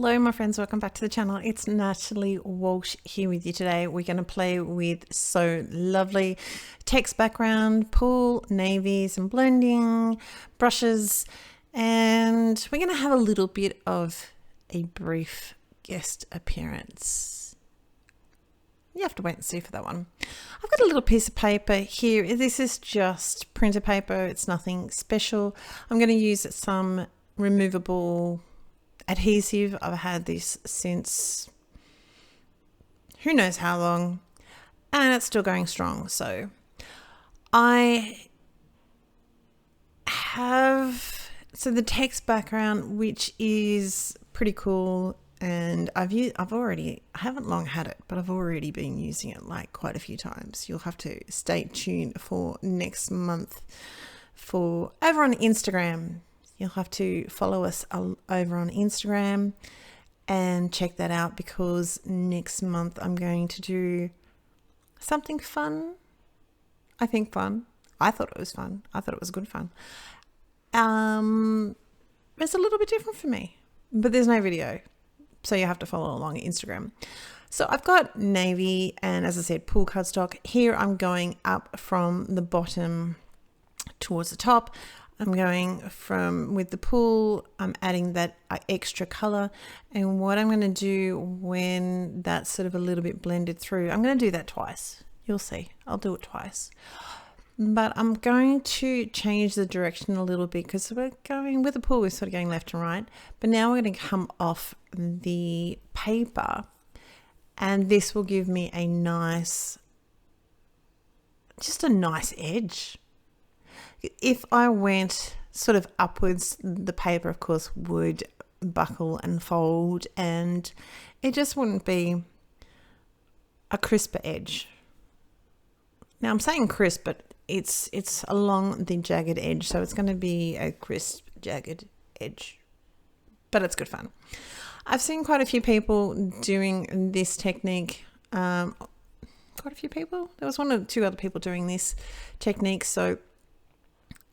Hello my friends, welcome back to the channel. It's Natalie Walsh here with you today. We're going to play with So Lovely text background, pool, navies and blending, brushes, and we're going to have a little bit of a brief guest appearance. You have to wait and see for that one. I've got a little piece of paper here. This is just printer paper. It's nothing special. I'm going to use some removable adhesive. I've had this since who knows how long, and it's still going strong. So I have the text background, which is pretty cool, and I haven't long had it, but I've already been using it like quite a few times. You'll have to stay tuned for next month for over on Instagram. You'll have to follow us over on Instagram and check that out, because next month I'm going to do something fun. I think fun. I thought it was fun. I thought it was good fun. It's a little bit different for me, but there's no video, so you have to follow along Instagram. So I've got navy and, as I said, pool cardstock. Here I'm going up from the bottom towards the top. I'm going with the pool, I'm adding that extra color. And what I'm going to do when that's sort of a little bit blended through, I'm going to do that twice. You'll see, I'll do it twice. But I'm going to change the direction a little bit, because we're going with the pool, we're sort of going left and right. But now we're going to come off the paper, and this will give me a nice, just a nice edge. If I went sort of upwards, the paper, of course, would buckle and fold, and it just wouldn't be a crisper edge. Now I'm saying crisp, but it's along the jagged edge, so it's going to be a crisp, jagged edge, but it's good fun. I've seen quite a few people doing this technique. Quite a few people. There was one or two other people doing this technique, so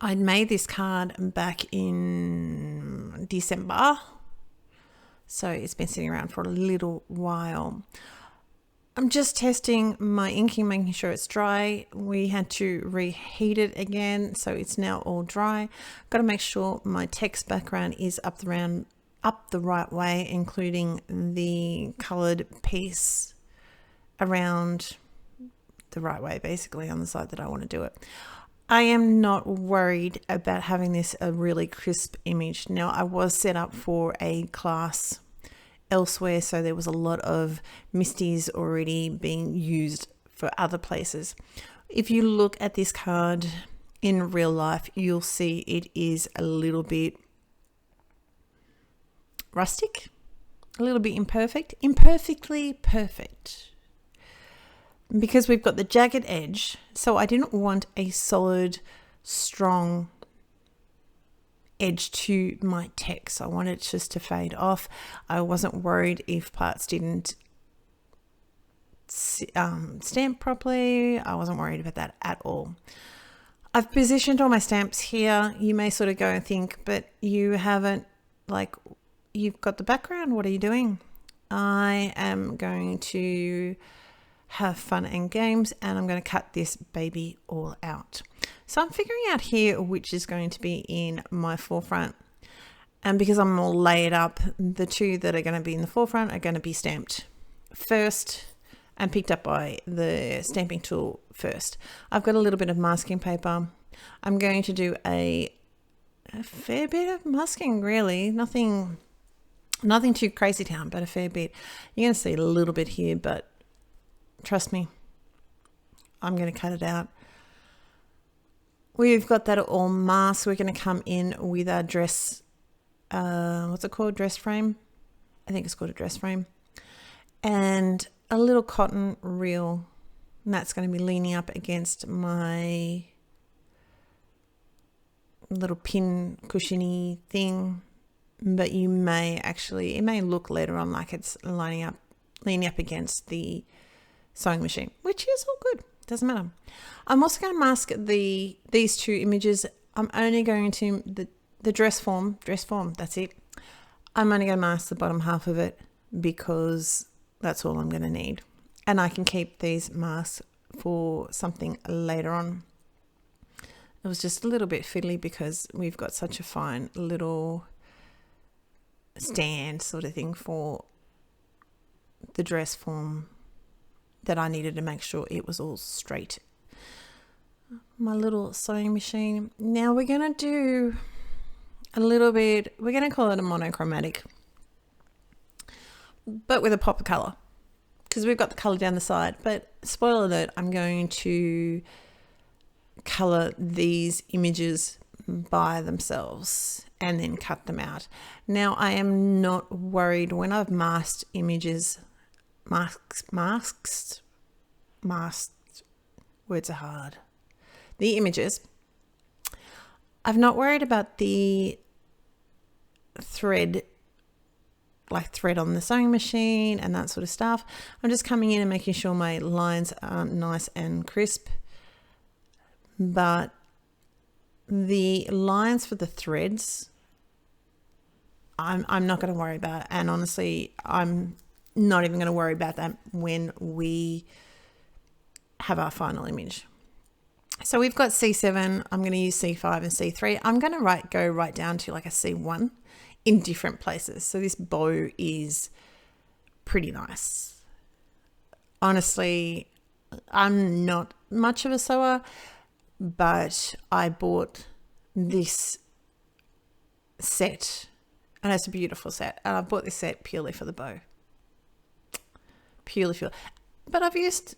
I made this card back in December, so it's been sitting around for a little while. I'm just testing my inking, making sure it's dry. We had to reheat it again, so it's now all dry. Got to make sure my text background is up the right way, including the colored piece around the right way, basically on the side that I want to do it. I am not worried about having this a really crisp image. Now, I was set up for a class elsewhere, so there was a lot of misties already being used for other places. If you look at this card in real life, you'll see it is a little bit rustic, a little bit imperfectly perfect. Because we've got the jagged edge, so I didn't want a solid, strong edge to my text. I wanted it just to fade off. I wasn't worried if parts didn't stamp properly. I wasn't worried about that at all. I've positioned all my stamps here. You may sort of go and think, but you haven't, like, you've got the background. What are you doing? I am going to have fun and games, and I'm going to cut this baby all out. So I'm figuring out here which is going to be in my forefront, and because I'm all laid up, the two that are going to be in the forefront are going to be stamped first and picked up by the stamping tool first. I've got a little bit of masking paper. I'm going to do a fair bit of masking, really, nothing too crazy town, but a fair bit. You're going to see a little bit here, but trust me, I'm going to cut it out. We've got that all masked. We're going to come in with our dress, what's it called? Dress frame? I think it's called a dress frame. And a little cotton reel. And that's going to be leaning up against my little pin cushiony thing. But you may actually, it may look later on like it's leaning up against the sewing machine, which is all good, doesn't matter. I'm also going to mask these two images. I'm only going to the dress form, that's it. I'm only going to mask the bottom half of it because that's all I'm going to need. And I can keep these masks for something later on. It was just a little bit fiddly because we've got such a fine little stand sort of thing for the dress form that I needed to make sure it was all straight. My little sewing machine. Now we're going to do a little bit, we're going to call it a monochromatic, but with a pop of colour because we've got the colour down the side. But spoiler alert, I'm going to colour these images by themselves and then cut them out. Now I am not worried when I've masked images, masked, words are hard. The images, I've not worried about the thread on the sewing machine and that sort of stuff. I'm just coming in and making sure my lines are nice and crisp. But the lines for the threads, I'm not going to worry about. And honestly, I'm not even going to worry about that when we have our final image. So we've got C7. I'm going to use C5 and C3. I'm going to go right down to like a C1 in different places. So this bow is pretty nice. Honestly, I'm not much of a sewer, but I bought this set and it's a beautiful set. And I bought this set purely for the bow. Purely for, but I've used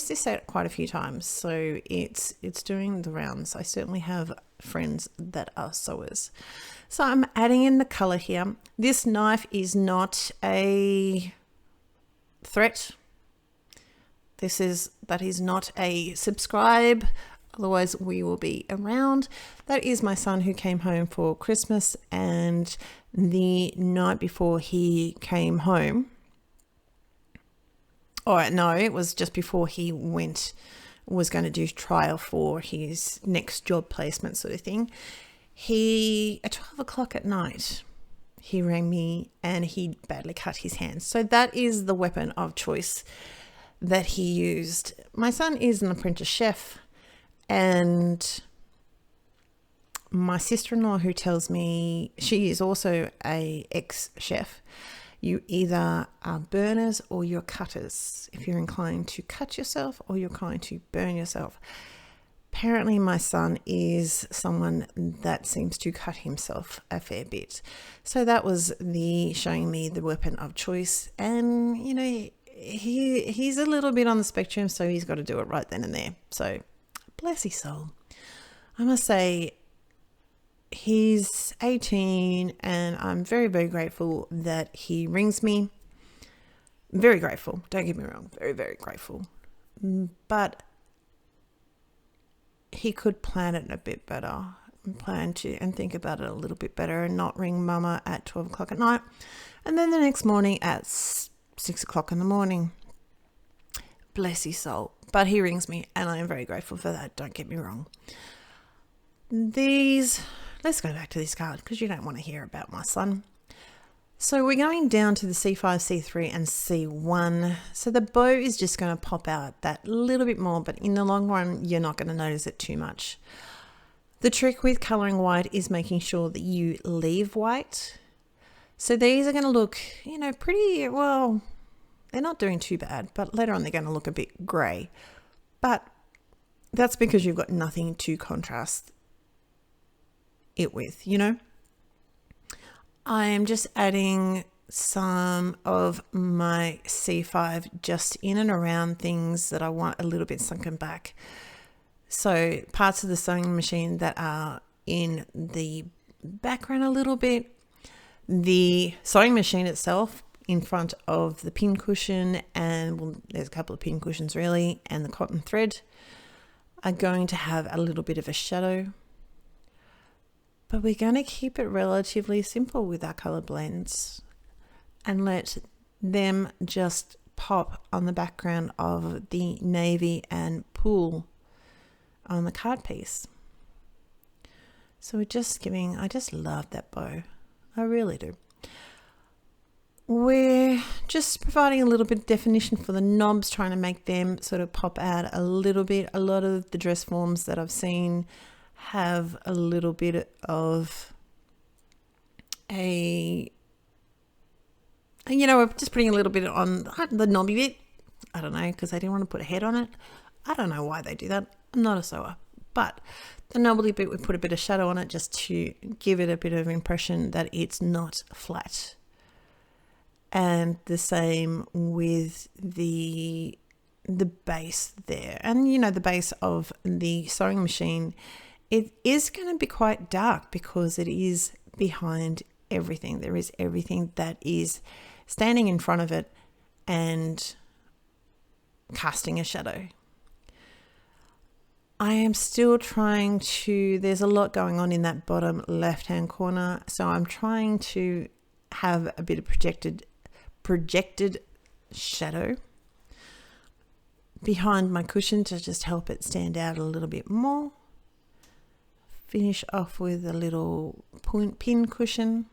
this set quite a few times, so it's doing the rounds. I certainly have friends that are sewers. So I'm adding in the color here. This knife is not a threat. That is not a subscribe, otherwise we will be around. That is my son who came home for Christmas, and the night before he came home, or no, it was just before he was going to do trial for his next job placement sort of thing. At 12 o'clock at night, he rang me and he badly cut his hand. So that is the weapon of choice that he used. My son is an apprentice chef, and my sister-in-law, who tells me she is also a ex-chef, you either are burners or you're cutters. If you're inclined to cut yourself or you're inclined to burn yourself. Apparently my son is someone that seems to cut himself a fair bit. So that was showing me the weapon of choice. And, you know, he's a little bit on the spectrum, so he's got to do it right then and there. So bless his soul. I must say, he's 18 and I'm very, very grateful that he rings me. Very grateful. Don't get me wrong. Very, very grateful. But he could plan it a bit better, and think about it a little bit better, and not ring mama at 12 o'clock at night and then the next morning at 6 o'clock in the morning. Bless his soul. But he rings me and I am very grateful for that. Don't get me wrong. Let's go back to this card because you don't want to hear about my son. So we're going down to the C5, C3 and C1. So the bow is just going to pop out that little bit more, but in the long run, you're not going to notice it too much. The trick with coloring white is making sure that you leave white. So these are going to look, you know, pretty, well, they're not doing too bad, but later on they're going to look a bit grey. But that's because you've got nothing to contrast it with, you know. I am just adding some of my C5 just in and around things that I want a little bit sunken back. So parts of the sewing machine that are in the background a little bit. The sewing machine itself in front of the pin cushion, and well, there's a couple of pin cushions really, and the cotton thread are going to have a little bit of a shadow. But we're going to keep it relatively simple with our color blends and let them just pop on the background of the navy and pool on the card piece. So we're just I just love that bow. I really do. we're just providing a little bit of definition for the knobs, trying to make them sort of pop out a little bit. A lot of the dress forms that I've seen have a little bit of we're just putting a little bit on the knobby bit. I don't know, because I didn't want to put a head on it. I don't know why they do that. I'm not a sewer. But the knobbly bit, we put a bit of shadow on it just to give it a bit of impression that it's not flat. And the same with the base there. And the base of the sewing machine, it is going to be quite dark because it is behind everything. There is everything that is standing in front of it and casting a shadow. I am still trying to, there's a lot going on in that bottom left-hand corner. So I'm trying to have a bit of projected shadow behind my cushion to just help it stand out a little bit more. Finish off with a little pin cushion.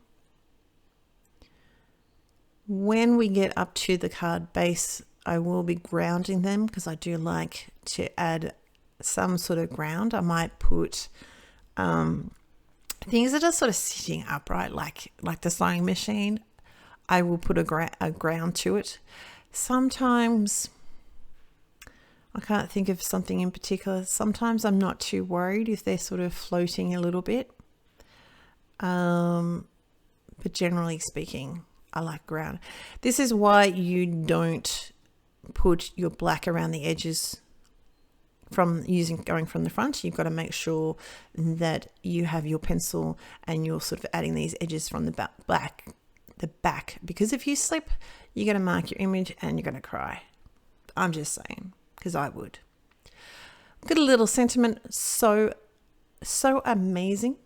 When we get up to the card base, I will be grounding them because I do like to add some sort of ground. I might put things that are sort of sitting upright, like the sewing machine. I will put a ground to it. Sometimes I can't think of something in particular. Sometimes I'm not too worried if they're sort of floating a little bit. But generally speaking, I like ground. This is why you don't put your black around the edges going from the front. You've got to make sure that you have your pencil and you're sort of adding these edges from the back, because if you slip, you're going to mark your image and you're going to cry. I'm just saying, because I would. Got a little sentiment, so amazing.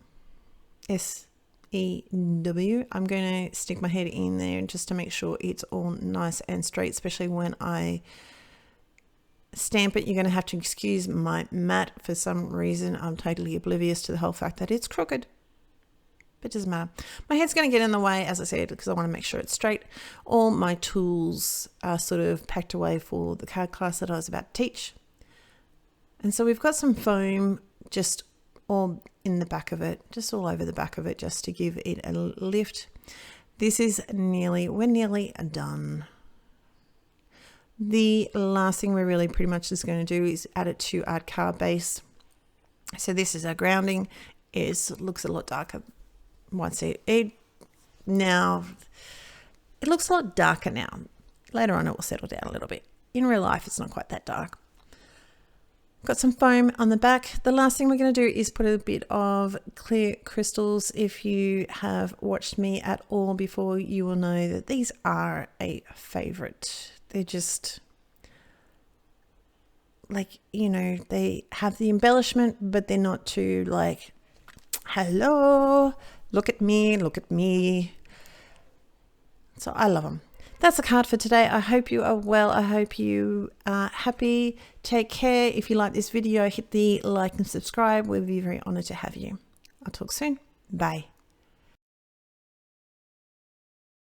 SEW. I'm going to stick my head in there just to make sure it's all nice and straight, especially when I stamp it. You're going to have to excuse my mat. For some reason, I'm totally oblivious to the whole fact that it's crooked. But it doesn't matter. My head's going to get in the way, as I said, because I want to make sure it's straight. All my tools are sort of packed away for the card class that I was about to teach. And so we've got some foam just all in the back of it, just all over the back of it, just to give it a lift. This is we're nearly done. The last thing we're really pretty much just going to do is add it to our card base. So this is our grounding. It looks a lot darker. Once it looks a lot darker now. Later on it will settle down a little bit. In real life it's not quite that dark. Got some foam on the back. The last thing we're going to do is put a bit of clear crystals. If you have watched me at all before, you will know that these are a favorite. They're just they have the embellishment, but they're not too hello, look at me. So I love them. That's the card for today. I hope you are well. I hope you are happy. Take care. If you like this video, hit the like and subscribe. We'll be very honored to have you. I'll talk soon. Bye.